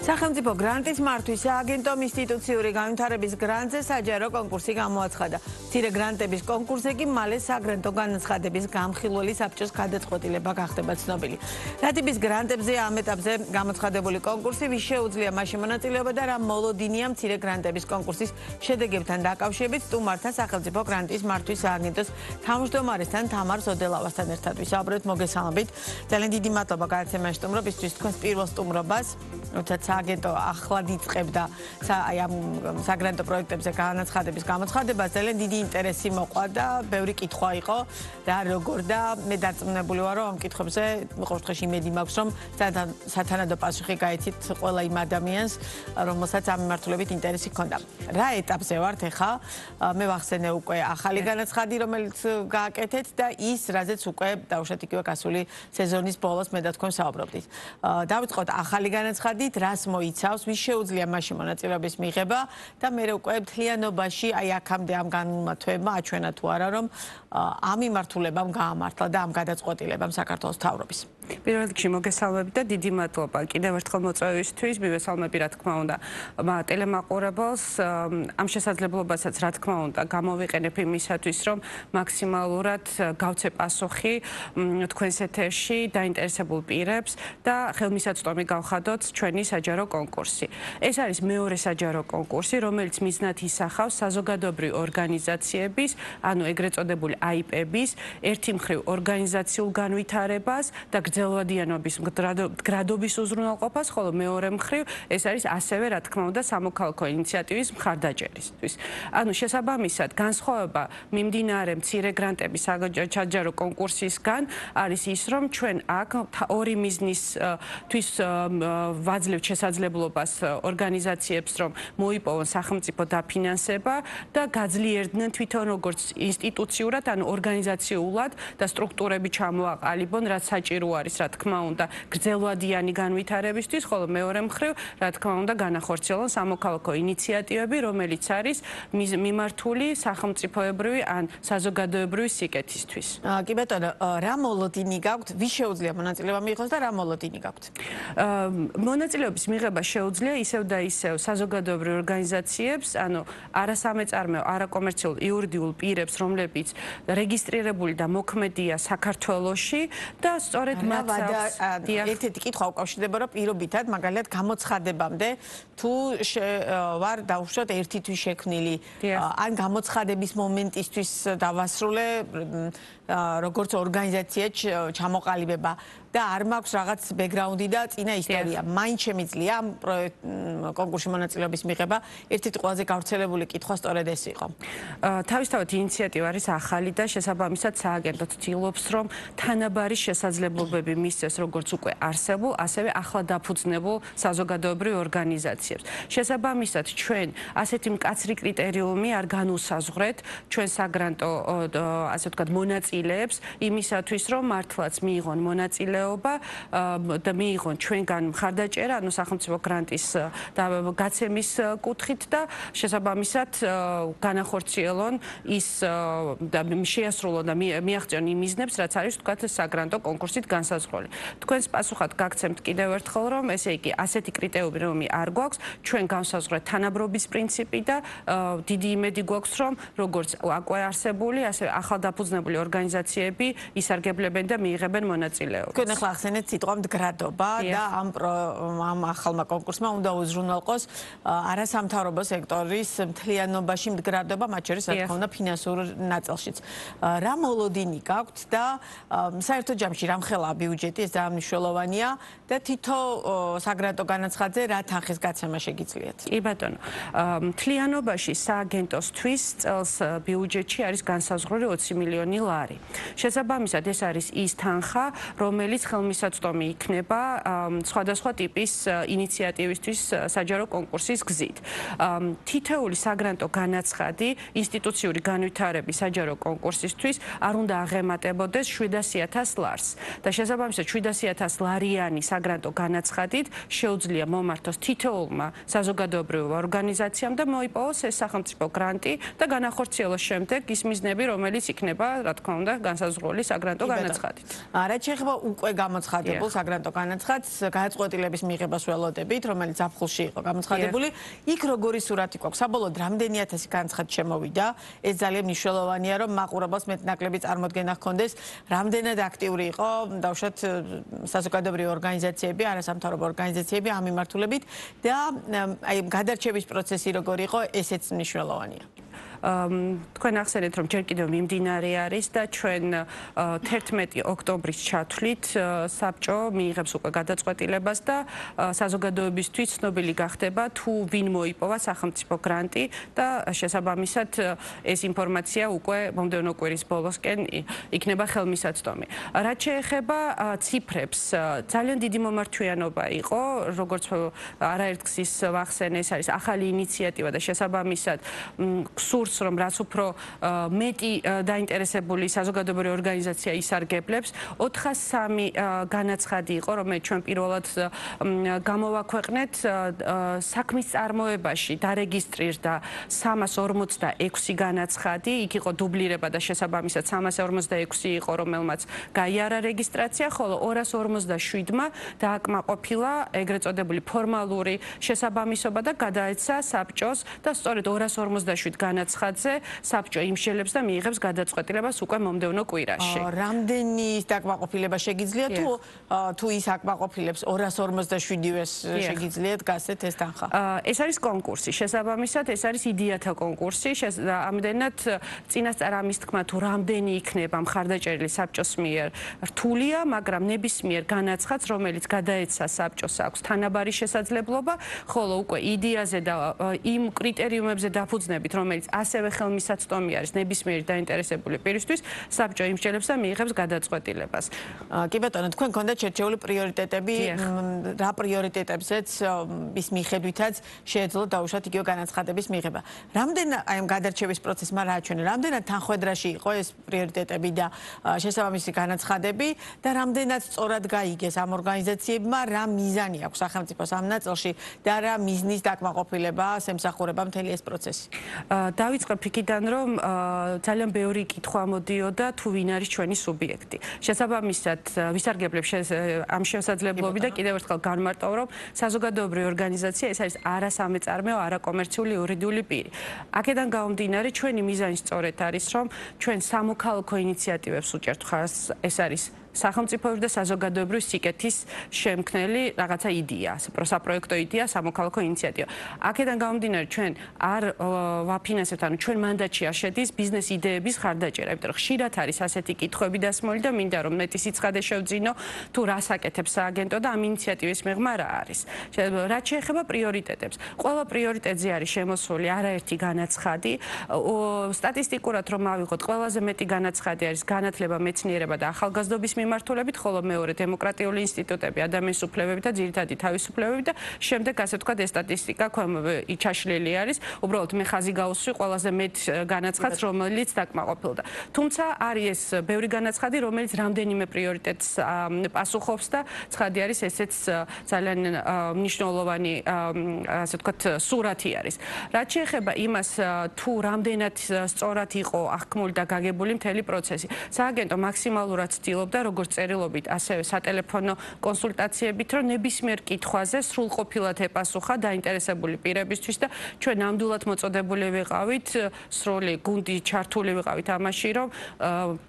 სახელმწიფო გრანტის მართვის სააგენტომ ინსტიტუციური განვითარების გრანტზე საჯარო კონკურსი გამოაცხადა. მცირე გრანტების კონკურსზე კი მალე საგრანტო განაცხადების გამხილველი საბჭოს გადაწყვეტილება გახდება ცნობილი. რატიბის გრანტებზე ამ ეტაპზე გამოცხადებული კონკურსი ვის შეუძლია მასში მონაწილეობა და რა მოლოდინია მცირე გრანტების კონკურსის შედეგებთან დაკავშირებით სტუმართა სახელმწიფო გრანტის მართვის სააგენტოს თავმჯდომარესთან თამარ ზოდელავასთან ერთად ვისაუბრებთ. მოგესალმებით. ძალიან დიდი მადლობა გადაცემაში სტუმრობისთვის. თქვენს პირველ სტუმრობას სააგენტო ახლად იწყებდა ამ საგრანტო პროექტებზე განაცხადების გამოცხადებას. ძალიან დიდი ინტერესი მოყვა და ბევრი კითხვა იყო რა როგორ და მე დარწმუნებული ვარ რომ ამ კითხვებზე ყოველ შემთხვევაში იმედი მაქვს რომ სათანადო პასუხი გაიცით ყველა იმ ადამიანს რომელსაც ამ მიმართულებით ინტერესი ჰქონდა. რა ეტაპზე ვართ ახლა? მე ვახსენე უკვე ახალი განაცხადი რომელიც გააკეთეთ და ის რაზეც უკვე დაუშვათ იგივე გასული სეზონის ბოლოს მე და თქვენ საუბრობდით. დავიწყოთ ახალი განაცხადით, რას მოიცავს, ვის შეუძლია მასში მონაწილეობის მიღება და მე უკვე მთლიანობაში აი აქამდე ამ განმარტოებმა აჩვენა თუ არა რომ ამ მიმართულებამ გაამართლა და ამ გადაწყვეტილებამ საქართველოს მთავრობის. პირველ რიგში მოგესალმებით და დიდი მადლობა კიდევ ერთხელ მოწვევისთვის. მივესალმები რა თქმა უნდა ტელემაყურებელს ამ შესაძლებლობასაც რა თქმა უნდა გამოვიყენებ იმისათვის რომ მაქსიმალურად გავცე პასუხი თქვენს ეთერში დაინტერესებულ პირებს და ხელმისაწვდომი გავხადოთ ჩვენი საჯარო კონკურსი. ეს არის მეორე საჯარო კონკურსი, რომელიც მიზნად ისახავს საზოგადოებრივი ორგანიზაციების, ანუ ეგრეთ წოდებული AIP-ების ერთი მხრივ ორგანიზაციულ განვითარებას და გრძელვადიანობის მდგრადობის უზრუნველყოფას, ხოლო მეორე მხრივ ეს არის ასევე რა თქმა უნდა სამოქალაქო ინიციატივის მხარდაჭერისთვის. ანუ შესაბამისად განსხვავება მიმდინარე მცირე გრანტების საჯარო კონკურსისგან არის ის, რომ ჩვენ აქ ორი მიზნისთვის ვაძლევთ შესაძლებლობას ორგანიზაციებს, რომ მოიპოვონ სახელმწიფო დაფინანსება და გაძლიერდნენ თვითონ როგორც ინსტიტუციურად, ანუ ორგანიზაციულად და სტრუქტურები ჩამოაყალიბონ, რაც საჭირო არის, რა თქმა უნდა, გრძელვადიანი განვითარებისთვის, ხოლო მეორე მხრივ, რა თქმა უნდა, განახორციელონ სამოქალაქო ინიციატივები, რომელიც არის მიმართული სახელმწიფოებრივი ან საზოგადოებრივი სიკეთისთვის. კი ბატონო, რა მოლოდინი გაქვთ, ვის შეუძლია მონაწილეობა მიიღოს და რა მოლოდინი გაქვთ? მონაწილეობის მიღება შეუძლია ისევ და ისევ საზოგადოებრივ ორგანიზაციებს, ანუ არასამეწარმეო, არაკომერციულ იურიდიულ პირებს, რომლებიც რეგისტრირებული და მოქმედია საქართველოში და სწორედ მათაც ერთ-ერთი კითხვა უკავშირდება რომ პირობითად მაგალითად გამოცხადებამდე თუ ვარ დაუშვათ ერთი თვის შექმნილი ან გამოცხადების მომენტისთვის დავასრულე როგორც ორგანიზაცია ჩამოყალიბება და არ მაქვს რაღაც ბექგრაუნდი და წინა ისტორია. მაინც შემიძლია ამ კონკურსში მონაწილეობის მიღება. ერთ-ერთი ყველაზე გავრცელებული კითხვა სწორედ ეს იყო. თავისთავად ინიციატივა არის ახალი და შესაბამისად სააგენტო ცდილობს რომ თანაბარი შესაძლებლობები მისცეს როგორც უკვე არსებულ, ასევე ახლა დაფუძნებულ საზოგადოებრივ ორგანიზაციებს. შესაბამისად ჩვენ ასეთი მკაცრი კრიტერიუმი არ განუსაზღვრეთ ჩვენ საგრანტო ასე ვთქვათ მონაწილეებს იმისათვის რომ მართლაც მიიღონ მონაწილეობა და მიიღონ ჩვენგან მხარდაჭერა, ანუ სახელმწიფო გრანტის გაცემის კუთხით და შესაბამისად განახორციელონ ის და შეასრულონ და მიაღწიონ იმ მიზნებს, რაც არის ვთქვათ საგრანტო კონკურსით განსაზღვრული. თქვენს პასუხად გაგცემთ კიდევ ერთხელ, რომ ესე იგი ასეთი კრიტერიუმი არ გვაქვს, ჩვენ განსაზღვრეთ თანაბრობის პრინციპი და დიდი იმედი გვაქვს, რომ როგორც უკვე არსებული, ასევე ახალდაფუძნებული ორგანიზაციები ისარგებლებენ და მიიღებენ მონაწილეობას. თქვენ ახლა ახსენეთ სიტყვა მდგრადობა და ამ ახალმა კონკურსმა უნდა უზრუნველყოს არასამთავრობო სექტორის მთლიანობაში მდგრადობა, მათ შორის რა თქმა უნდა ფინანსურ ნაწილშიც. რა მოლოდინი გაქვთ და საერთო ჯამში რამხელა ბიუჯეტი, ეს ძალიან მნიშვნელოვანია და თითო საგრანტო განაცხადზე რა თანხის გაცემა შეგიძლიათ? კი ბატონო, მთლიანობაში სააგენტოსთვის წელს ბიუჯეტში არის განსაზღვრული 20 მილიონი ლარი. შესაბამისად ეს არის ის თანხა, რომელიც ხელმისაწვდომი იქნება სხვადასხვა ტიპის ინიციატივისთვის საჯარო კონკურსის გზით. თითეული საგრანტო განაცხადი ინსტიტუციური განვითარების საჯარო კონკურსისთვის არ უნდა აღემატებოდეს 700.000 ლარს და შესაბამისად 700.000 ლარიანი საგრანტო განაცხადით შეუძლია მომართოს თითოეულმა საზოგადოებრივ ორგანიზაციამ და მოიპოვოს ეს სახელმწიფო გრანტი და განახორციელოს შემდეგ ის მიზნები, რომელიც იქნება, რა თქმა უნდა, განსაზღვრული საგრანტო განაცხადით. რაც შეეხება უკვე გამოცხადებულ საგრანტო განაცხადს გადაწყვეტილების მიღებას ველოდებით, რომელიც ზაფხულში იყო გამოცხადებული. იქ როგორი სურათი გვაქვს? საბოლოოდ რამდენი ათასი განაცხადი შემოვიდა? ეს ძალიან მნიშვნელოვანია, რომ მაყურებელს მეტნაკლები წარმოდგენა ჰქონდეს, რამდენად აქტიური იყო დავუშვათ საზოგადოებრივი ორგანიზაციები, არასამთავრობო ორგანიზაციები ამ მიმართულებით და აი გადარჩევის პროცესი როგორი იყო, ესეც მნიშვნელოვანია. თქვენ ახსენეთ, რომ ჯერ კიდევ მიმდინარე არის და ჩვენ 11 ოქტომბრის ჩათვლით საბჭო მიიღებს უკვე გადაწყვეტილებას და საზოგადოებისთვის ცნობილი გახდება თუ ვინ მოიპოვა სახელმწიფო გრანტი და შესაბამისად ეს ინფორმაცია უკვე მომდევნო კვირის ბოლოსკენ იქნება ხელმისაწვდომი. რაც შეეხება ციფრებს, ძალიან დიდი მომართვიანობა იყო, როგორც არაერთგზის ვახსენე, ეს არის ახალი ინიციატივა და შესაბამისად გსურს რომ რაც უფრო მეტი დაინტერესებული საზოგადოებრივი ორგანიზაცია ისარგებლებს 403 განაცხადი იყო რომელიც ჩვენ პირველად გამოვაქვეყნეთ საქმის წარმოებაში დარეგისტრირდა 346 განაცხადი იქ იყო დუბლირება და შესაბამისად 346 იყო რომელმაც გაიარა რეგისტრაცია ხოლო 247-მა დააკმაყოფილა ეგრეთ წოდებული ფორმალური შესაბამისობა და გადაეცა საბჭოს და სწორედ 247 განაცხადი საბჭო იმშელებს და მიიღებს გადაწყვეტილებას უკვე მომდევნო კვირაში. რამდენი დაკმაყოფილება შეგიძლია თუ ის აკმაყოფილებს 247-ს შეგიძლიათ გასცეთ ეს თანხა? ეს არის კონკურსი. შესაბამისად ეს არის იდეათა კონკურსი. ამდენად წინასწარ ამის თქმა თუ რამდენი იქნება მხარდაჭერილი საბჭოს მიერ რთულია, მაგრამ ნებისმიერ განაცხადს, რომელიც გადაეცა საბჭოს აქვს თანაბარი შესაძლებლობა, ხოლო უკვე იდეაზე და იმ კრიტერიუმებზე დაფუძნებით, რომელიც ასევე ხელმისაწვდომი არის ნებისმიერი დაინტერესებული პირისთვის, საბჭო იმსჯელებს და მიიღებს გადაწყვეტილებას. კი ბატონო, თქვენ გქონდათ შერჩეული პრიორიტეტები, რა პრიორიტეტებზეც ის მიხედვითაც შეეძლოთ დაუშვათ იგივე განაცხადების მიღება. რამდენად აი ამ გადარჩევის პროცესმა რააჩვენა, რამდენად თანხვედრაში იყო ეს პრიორიტეტები და შესაბამისი განაცხადები და რამდენად სწორად გაიგეს ამ ორგანიზაციებმა, რა მიზანი აქვს სახელმწიფოს ამ ნაწილში და რა მიზნის დაკმაყოფილებას ემსახურება მთელი ეს პროცესი? დავიწყებ იქიდან, რომ ძალიან ბევრი კითხვა მოდიოდა თუ ვინ არის ჩვენი სუბიექტი. შესაბამისად, ვისარგებლებ ამ შესაძლებლობები და კიდევ ერთხელ განმარტავ, რომ საზოგადოებრივი ორგანიზაცია ეს არის არასამეწარმეო, არაკომერციული იურიდიული პირი. აქედან გამომდინარე, ჩვენი მიზანი სწორედ არის, რომ ჩვენ სამოქალაქო ინიციატივებს უჭერთ ხარს, ეს არის სახელმწიფოებრივი და საზოგადოებრივი სიკეთის შემქმნელი რაღაცა იდეა, პროსაპროექტო იდეა, სამოქალაქო ინიციატივა. აქედან გამომდინარე, ჩვენ არ ვაფინანსებთ, ანუ ჩვენ მანდატში არ შედის ბიზნეს იდეების ხარდაჭერა, იმიტომ რომ ხშირად არის ასეთი კითხვები დასმული და მინდა რომ მეტი სიცხადე შევძინო, თუ რას აკეთებს სააგენტო და ამ ინიციატივის მიღმა რა არის. რაც შეეხება პრიორიტეტებს, ყველა პრიორიტეტზე არის შემოსული არაერთი განაცხადი. სტატისტიკურად რომ ავიღოთ, ყველაზე მეტი განაცხადი არის განათლება, მეცნიერება და ახალგაზრდობის მიმართულებით, ხოლო მეორე დემოკრატიული ინსტიტუტები, ადამიანის უფლებები და ძირითადი თავისუფლებები და შემდეგ ასე ვთქვათ ეს სტატისტიკა ჩაშლილი არის. უბრალოდ მე ხაზი გავუსვი ყველაზე მეტ განაცხადს, რომელიც დაკმაყოფილდა. თუმცა არის ეს ბევრი განაცხადი, რომელიც რამდენიმე პრიორიტეტს პასუხობს და ცხადი არის ესეც ძალიან მნიშვნელოვანი ასე ვთქვათ სურათი არის. რაც შეეხება იმას, თუ რამდენად სწორად იყო აღქმული და გაგებული მთელი პროცესი. სააგენტო მაქსიმალურად ცდილობდა როგორც წერილობით, ასევე სატელეფონო კონსულტაციებით, რომ ნებისმიერ კითხვაზე სრულყოფილად ეპასუხა დაინტერესებული პირებისთვის და ჩვენ ნამდვილად მოწოდებული ვიყავით, სრული გუნდი ჩართული ვიყავით ამაში, რომ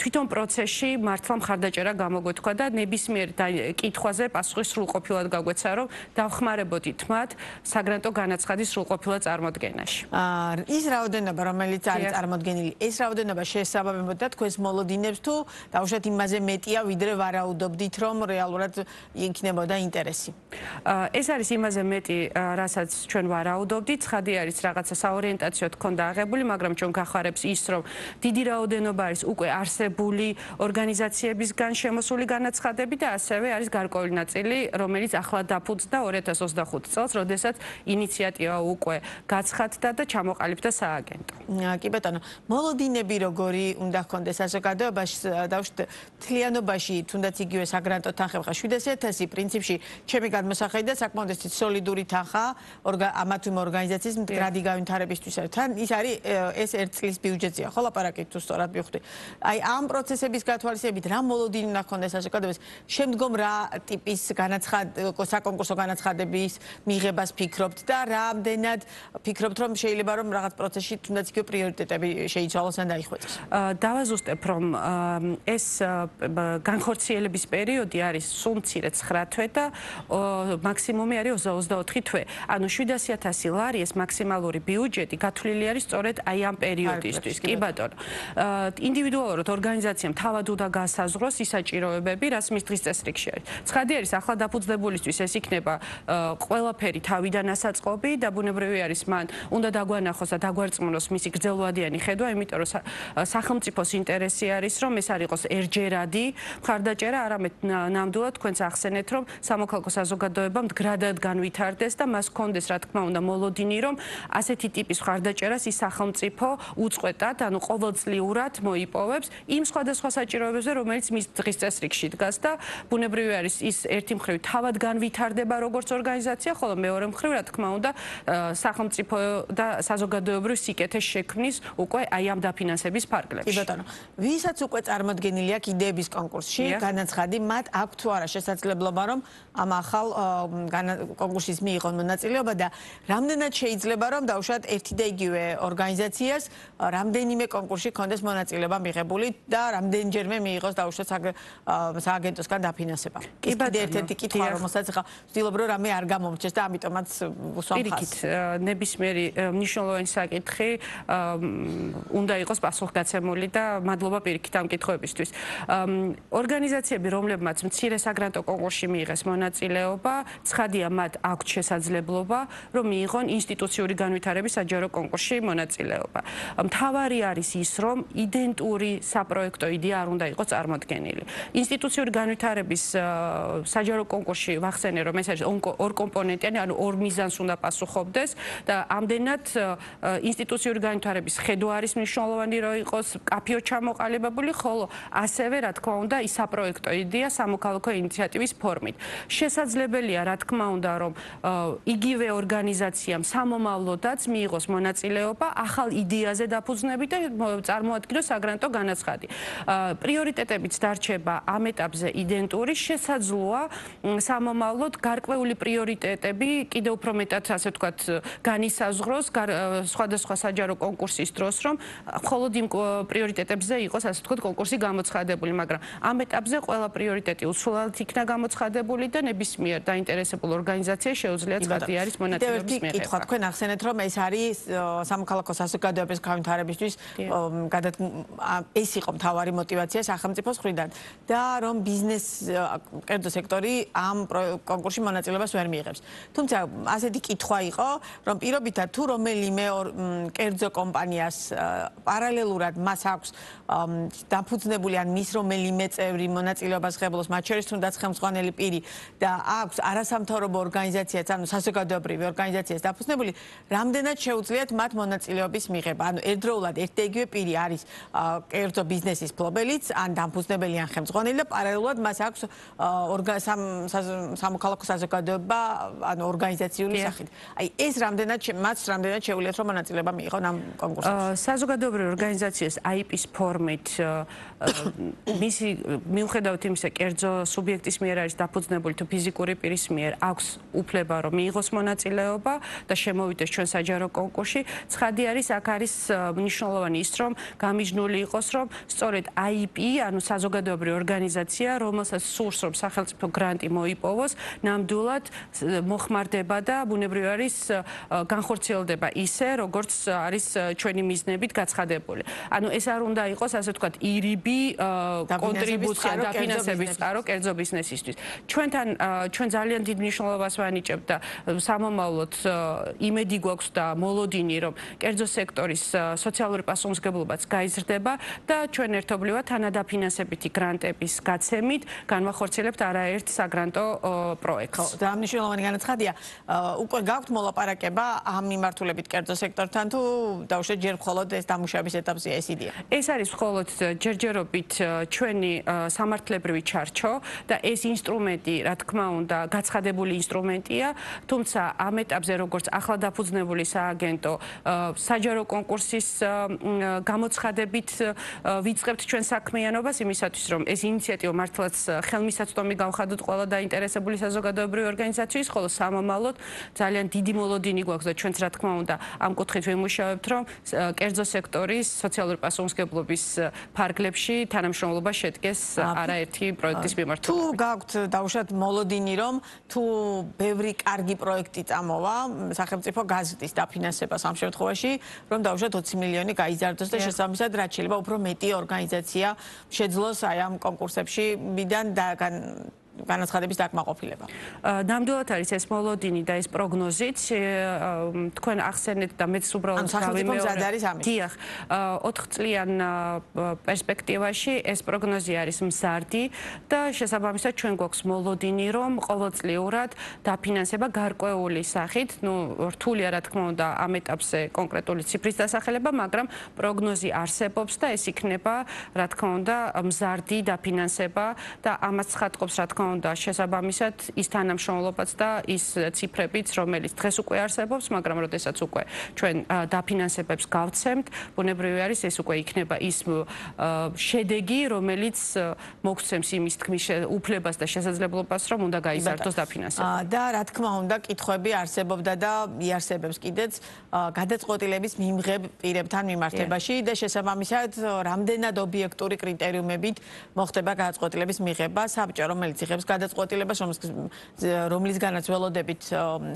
თვითონ პროცესში მართლა მხარდაჭერა გამოგვეთქვა და ნებისმიერ კითხვაზე პასუხი სრულყოფილად გაგვეცა, რომ დავხმარებოდით მათ საგრანტო განაცხადის სრულყოფილად წარმოდგენაში. ის რაოდენობა, რომელიც არის წარმოდგენილი, ეს რაოდენობა შეესაბამებოდა თქვენს მოლოდინებს თუ დავუშვათ იმაზე მეტია ვიდრე ვარაუდობდით, რომ რეალურად იქნებოდა ინტერესი. ეს არის იმაზე მეტი, რასაც ჩვენ ვარაუდობდით. ცხადი არის რაღაცა საორიენტაციო თქონდა აღებული, მაგრამ ჩვენ გახარებს ის, რომ დიდი რაოდენობა არის უკვე არსებული ორგანიზაციებისგან შემოსული განაცხადები და ასევე არის გარკვეული ნაწილი, რომელიც ახლა დაფუძნდა 2025 წელს, როდესაც ინიციატივა უკვე გაცხადდა და ჩამოყალიბდა სააგენტო. კი ბატონო, მოლოდინები როგორი უნდა ჰქონდეს საზოგადოებაში, დავუშვათ მთლიანობაში შემთხვევაში თუნდაც იგივე საგრანტო თანხა 700.000 პრინციპში ჩემი გადმოსახედა საკმაოდ სოლიდური თანხა ამა თუ იმ ორგანიზაციის მდგრადი გავითარებისთვის. თან ის არის ეს 1 წლის ბიუჯეტია, ხო ლაპარაკით თუ სწორად მივხვდი. აი ამ პროცესების გათვალისწინებით რა მოლოდინი უნდა ქონდეს საზოგადოებას, შემდგომ რა ტიპის საკონკურსო განაცხადების მიღებას ფიქრობთ და რამდენად ფიქრობთ რომ შეიძლება რომ რაღაც პროცესში თუნდაც იგივე პრიორიტეტები შეიცვალოს ან დაიხვეწოს. დავაზუსტებ რომ ეს განხორციელების პერიოდი არის სულ მცირე 9 თვე და მაქსიმუმი არის 24 თვე. ანუ 700.000 ლარი ეს მაქსიმალური ბიუჯეტი გათვლილი არის სწორედ აი ამ პერიოდისთვის. კი ბატონო. ინდივიდუალურად ორგანიზაციამ თავად უნდა გასაზღვროს ის საჭიროებები, რაც მის დღის წესრიგში არის. ცხადი არის ახლა დაფუძნებულისთვის ეს იქნება ყველაფერი თავიდან ასაწყობი და ბუნებრივი არის მან უნდა დაგვანახოს და დაგვარწმუნოს მისი გრძელვადიანი ხედვა, იმიტომ რომ სახელმწიფოს ინტერესი არის რომ ეს არ იყოს ერჯერადი მხარდაჭერა, არამედ ნამდვილად თქვენც ახსენეთ რომ სამოქალაქო საზოგადოება მდგრადად განვითარდეს და მას ჰქონდეს რა თქმა უნდა მოლოდინი რომ ასეთი ტიპის მხარდაჭერას ის სახელმწიფო უწყვეტად, ანუ ყოველწლიურად მოიპოვებს იმ სხვადასხვა საჭიროებებზე, რომელიც მის დღის წესრიგში დგას და ბუნებრივი არის ის ერთი მხრივ თავად განვითარდება როგორც ორგანიზაცია, ხოლო მეორე მხრივ რა თქმა უნდა სახელმწიფო და საზოგადოებრივ სიკეთეს შექმნის უკვე აი ამ დაფინანსების ფარგლებში. კი ბატონო, ვისაც უკვე წარმოდგენილი აქვს იდეების კონკურსში, განაცხადი, მათ აქვს თუ არა შესაძლებლობა რომ ამ ახალ კონკურსის მიიღონ მონაწილეობა და რამდენად შეიძლება რომ დაუშვათ ერთი და იგივე ორგანიზაციას რამდენიმე კონკურსში კონდეს მონაწილეობა მიღებული და რამდენჯერმე მიიღოს დაუშვათ სააგენტოსგან დაფინანსება. ის კიდე ერთ-ერთი კითხვა რომელსაც ახლა ვცდილობ რომ რამე არ გამომრჩეს და ამიტომაც უსვამ ხაზს. პირიქით, ნებისმიერი მნიშვნელოვანი საკითხი უნდა იყოს პასუხგაცემული და მადლობა პირიქით ამ კითხვებისთვის. ორგანიზაციები, რომლებმაც მცირე საგრანტო კონკურსში მიიღეს მონაწილეობა, ცხადია მათ აქვთ შესაძლებლობა, რომ მიიღონ ინსტიტუციური განვითარების საჯარო კონკურსში მონაწილეობა. მთავარი არის ის, რომ იდენტური საპროექტო იდეა არ უნდა იყოს წარმოდგენილი. ინსტიტუციური განვითარების საჯარო კონკურსში ვახსენე, რომ ეს არის ორ კომპონენტიანი, ანუ ორ მიზანს უნდა პასუხობდეს და ამდენად ინსტიტუციური განვითარების ხედვა არის მნიშვნელოვანი, რომ იყოს კაფეო ჩამოყალიბებული, ხოლო ასევე რა თქმა უნდა ის საპროექტო იდეა სამოქალაქო ინიციატივის ფორმით. შესაძლებელია რა თქმა უნდა რომ იგივე ორგანიზაციამ სამომავლოდაც მიიღოს მონაწილეობა ახალ იდეაზე დაფუძნებით და წარმოადგინოს საგრანტო განაცხადი. პრიორიტეტებიც დარჩება ამ ეტაპზე იდენტური, შესაძლოა სამომავლოდ გარკვეული პრიორიტეტები კიდევ უფრო მეტად ასე ვთქვათ განისაზღვროს სხვადასხვა საჯარო კონკურსის დროს, რომ მხოლოდ იმ პრიორიტეტებზე იყოს ასე ვთქვათ კონკურსი გამოცხადებული, მაგრამ ამ ეტაპზე ყველა პრიორიტეტი უცვლელად იქნა გამოცხადებული და ნებისმიერ დაინტერესებულ ორგანიზაციას შეუძლია ცხადი არის მონაწილეობის მიღება. კითხვა თქვენ ახსენეთ რომ ეს არის სამოქალაქო საზოგადოების განვითარებისთვის ეს იყო მთავარი мотиваცია სახელმწიფოს მხრიდან და რომ ბიზნეს კერძო სექტორი ამ კონკურსში მონაწილეობას ვერ მიიღებს. თუმცა ასეთი კითხვა იყო, რომ პირობითად თუ რომელიმე კერძო კომპანიას პარალელურად მას აქვს დაფუძნებული ან მის რომელიმე წევრი მონაწილეობას ღებულობს, მათ შორის თუნდაც ხელმძღვანელი პირი და აქვს არასამთავრობო ორგანიზაციაც, ანუ საზოგადოებრივი ორგანიზაციას დაფუძნებული, რამდენად შეუძლიათ მათ მონაწილეობის მიღება. ანუ ერთდროულად ერთ და იგივე პირი არის კერძო ბიზნესის ფლობელიც, ან დამფუძნებელი ან ხელმძღვანელი და პარალელურად მას აქვს სამოქალაქო საზოგადოება, ანუ ორგანიზაციული სახით. აი ეს რამდენად შეუძლიათ რომ მონაწილეობა მიიღონ ამ კონკურსში. საზოგადოებრივი ორგანიზაციის IP-ის ფორმით მისი მიუხედავად იმისა, კერძო სუბიექტის მიერ არის დაფუძნებული თუ ფიზიკური პირის მიერ აქვს უფლება რომ მიიღოს მონაწილეობა და შემოვიდეს ჩვენ საჯარო კონკურსში. ცხადი არის, აქ არის მნიშვნელოვანი ის, რომ გამიჯნული იყოს, რომ სწორედ IP, ანუ საზოგადოებრივი ორგანიზაცია, რომელსაც სურს რომ სახელმწიფო გრანტი მოიპოვოს, ნამდვილად მოხმარდება და ბუნებრივი არის განხორციელდება ისე, როგორც არის ჩვენი მიზნებით გაცხადებული. ანუ ეს არ უნდა იყოს, ასე ვთქვათ, ირიბი კონტრიბუცია დაფინანსების წყარო კერძო ბიზნესისთვის. ჩვენ ძალიან დიდ მნიშვნელობას ვანიჭებთ და სამომავლოდ იმედი გვაქვს და მოლოდინი, რომ კერძო სექტორის სოციალური პასუხისმგებლობაც გაიზრდება და ჩვენ ერთობლივად თანადაფინანსებითი გრანტების გაცემით განვახორციელებთ არაერთ საგრანტო პროექტს. და ამ მნიშვნელოვანი განაცხადია, უკვე გაქვთ მოლაპარაკება ამ მიმართულებით კერძო სექტორთან თუ დაუშვათ ჯერ მხოლოდ ეს დამუშავების ეტაპზეა ეს იდეა. ეს არის მხოლოდ ჯერჯერობით ჩვენი სამართლებრივი ჩარჩო და ეს ინსტრუმენტი, რა თქმა უნდა, გაცხადებული ინსტრუმენტია, თუმცა ამ ეტაპზე როგორც ახლა დაფუძნებული სააგენტო საჯარო კონკურსის გამოცხადებით ვიწყებთ ჩვენ საქმიანობას იმისათვის, რომ ეს ინიციატივა მართლაც ხელმისაწვდომი გავხადოთ ყველა დაინტერესებული საზოგადოებრივი ორგანიზაციის, ხოლო სამომავლოდ ძალიან დიდი მოლოდინი გვაქვს და ჩვენც რა თქმა უნდა ამ კუთხით ვიმუშავებთ, რომ კერძო სექტორის სოციალური პასუხისმგებლობის ფარგლებში თანამშრომლობა შედგეს არაერთი პროექტის მიმართულებით. თუ გაქვთ დაუშვათ მოლოდინი, რომ თუ ბევრი კარგი პროექტი წამოვა სახელმწიფო გაზრდის დაფინანსებას ამ შემთხვევაში, რომ დაუშვათ 20 მილიონი გაიზარდოს და შესაბამისად რაც შეიძლება უფრო მეტი ორგანიზაცია შეძლოს აი ამ კონკურსებში მიდან და განაცხადების დაკმაყოფილება. ნამდვილად არის ეს მოლოდინი და ეს პროგნოზიც. თქვენ ახსენეთ და მეც უბრალოდ დავიმეორე. დიახ, 4 წლიან პერსპექტივაში ეს პროგნოზი არის მზარდი და შესაბამისად ჩვენ გვაქვს მოლოდინი, რომ ყოველწლიურად დაფინანსება გარკვეული სახით, რთულია რა თქმა უნდა ამ ეტაპზე კონკრეტული ციფრის დასახელება, მაგრამ პროგნოზი არსებობს და ეს იქნება რა თქმა უნდა მზარდი დაფინანსება და ამას ცხადყოფს რა თქმა უნდა შესაბამისად ის თანამშრომლობაც და ის ციფრებიც, რომელიც დღეს უკვე არსებობს, მაგრამ როდესაც უკვე ჩვენ დაფინანსებებს გავცემთ, ბუნებრივი არის ეს უკვე იქნება ის შედეგი, რომელიც მოგცემს იმის თქმის უფლებას და შესაძლებლობას, რომ უნდა გაიზარდოს დაფინანსება. და რა თქმა უნდა, კითხვები არსებობდა და იარსებებს კიდეც გადაწყვეტილების მიმღებ პირებთან მიმართებაში და შესაბამისად რამდენად ობიექტური კრიტერიუმებით მოხდება გადაწყვეტილების მიღება, საბჭო რომელიც იღებს გადაწყვეტილებას, რომლისგანაც ველოდებით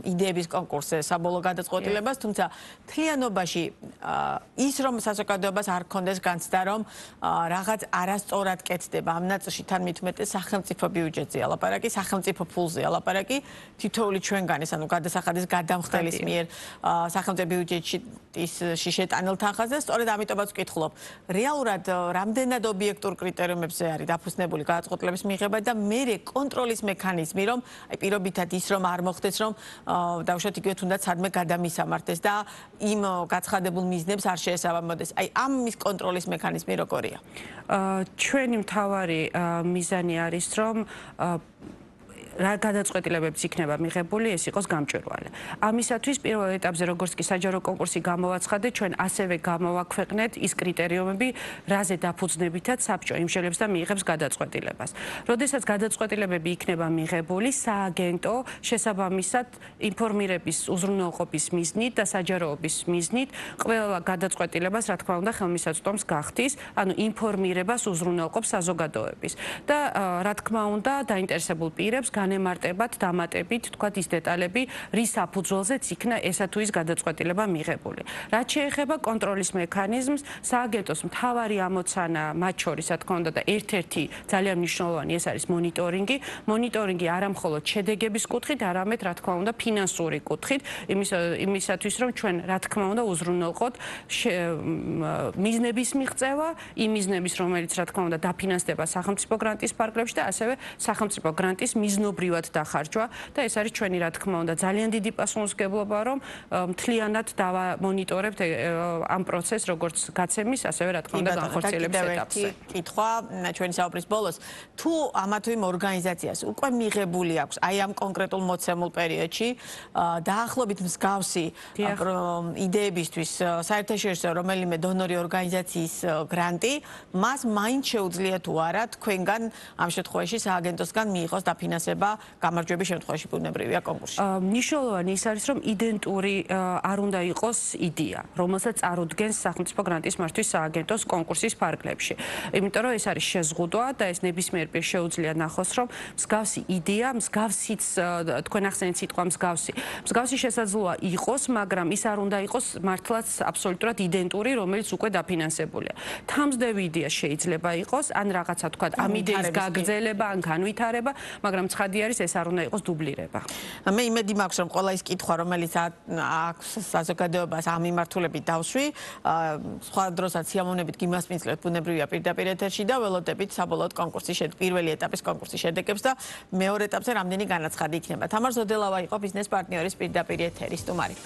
იდეების კონკურსზე საბოლოო გადაწყვეტილებას, თუმცა მთლიანობაში ის რომ საზოგადოებას არ ქონდეს განცდა, რომ რაღაც არასწორად კეთდება ამ ნაწილში თან მithumetes სახელმწიფო ბიუჯეტზე ალაპარაკი, სახელმწიფო ფულზე ალაპარაკი, თითოეული ჩვენგანის, ანუ გადასახადის გადამხდელის მიერ სახელმწიფო ბიუჯეტში შეტანილ თანხაზე, სწორედ ამიტომაც ვკითხულობ, რეალურად რამდენად ობიექტურ კრიტერიუმებზე არის დაფუძნებული გადაწყვეტილების მიღება და მერე კონტროლის მექანიზმი, რომ აი პირობითად ის რომ არ მოხდეს, რომ დავუშვათ იგივე თუნდაც სადმე გადამისამართეს და იმ გაცხადებულ მიზნებს არ შეესაბამოდეს. აი ამის კონტროლის მექანიზმი როგორია? ჩვენი მთავარი მიზანი არის, რომ რა გადაწყვეტილებებს იქნება მიღებული, ეს იყოს გამჭვირვალე. ამისათვის პირველ ეტაპზე როგორც კი საჯარო კონკურსი გამოვაცხადეთ, ჩვენ ასევე გამოვაქვეყნეთ ის კრიტერიუმები, რაზე დაფუძნებითაც საბჭო იმშელებს და მიიღებს გადაწყვეტილებას. როდესაც გადაწყვეტილებები იქნება მიღებული, სააგენტო შესაბამისად ინფორმირების უზრუნველყოფის მიზნით და საჯაროობის მიზნით ყველა გადაწყვეტილებას, რა თქმა უნდა, ხელმისაწვდომს გახდის, ანუ ინფორმირებას უზრუნველყოფს საზოგადოების. და რა თქმა უნდა, დაინტერესებულ პირებს განემარტებათ, დამატებით, თქვათ ის დეტალები, რის საფუძველზეც იქნა ესა თუ ის გადაწყვეტილება მიღებული. რაც შეეხება კონტროლის მექანიზმს, სააგენტოს მთავარი ამოცანა მათ შორის, რა თქმა უნდა, და ერთ-ერთი ძალიან მნიშვნელოვანი ეს არის მონიტორინგი. მონიტორინგი არა მხოლოდ შედეგების კუთხით, არამედ, რა თქმა უნდა, ფინანსური კუთხით, იმისათვის, რომ ჩვენ, რა თქმა უნდა, უზრუნველყოთ მიზნების მიღწევა, იმ მიზნების, რომელიც, რა თქმა უნდა, დაფინანსდება სახელმწიფო გრანტის ფარგლებში და ასევე სახელმწიფო გრანტის მიზნობრივად დახარჯვა და ეს არის ჩვენი, რა თქმა უნდა, ძალიან დიდი პასუხისმგებლობა, რომ მთლიანად დავამონიტორებთ ამ პროცესს, როგორც გაცემის, ასევე, რა თქმა უნდა, განხორციელების ეტაპზე. კითხვა ჩვენი საუბრის ბოლოს, თუ ამა თუ იმ ორგანიზაციას უკვე მიღებული აქვს აი ამ კონკრეტულ მოცემულ პერიოდში დაახლოებით მსგავსი იდეებისთვის საერთაშორისო რომელიმე დონორი ორგანიზაციის გრანტი, მას მაინც შეუძლია თუ არა თქვენგან ამ შემთხვევაში სააგენტოსგან მიიღოს დაფინანსება გამარჯვების შემთხვევაში ბუნებრივია კონკურსში. მნიშვნელოვანი ის არის, რომ იდენტური არ უნდა იყოს იდეა, რომელსაც წარუდგენს სახელმწიფო გრანტის მართვის სააგენტოს კონკურსის ფარგლებში. იმიტომ რომ ეს არის შეზღუდვა და ეს ნებისმიერ პირს შეუძლია ნახოს, რომ მსგავსი იდეა, მსგავსიც თქვენ ახსენეთ სიტყვა მსგავსი შესაძლოა იყოს, მაგრამ ის არ უნდა იყოს მართლაც აბსოლუტურად იდენტური, რომელიც უკვე დაფინანსებულია. თამსდევი იდეა შეიძლება იყოს, ან რაღაცა თქვა ამ იდეის გაგრძელება, ან განვითარება, მაგრამ ცხადი არის ეს არ უნდა იყოს დუბლირება. მე იმედი მაქვს, რომ ყველა ის კითხვა, რომელიც აქვს საზოგადოებას ამ მიმართულებით დავშვი, სხვა დროსაც სიამოვნებით გიმასპინძლებ ბუნებრივია პირდაპირ ეთერში და ველოდებით საბოლოოდ კონკურსის პირველი ეტაპის კონკურსის შედეგებს და მეორე ეტაპზე რამდენი განაცხადი იქნება. თამარ ზოდელავა იყო ბიზნეს პარტნიორის პირდაპირ ეთერის სტუმარი.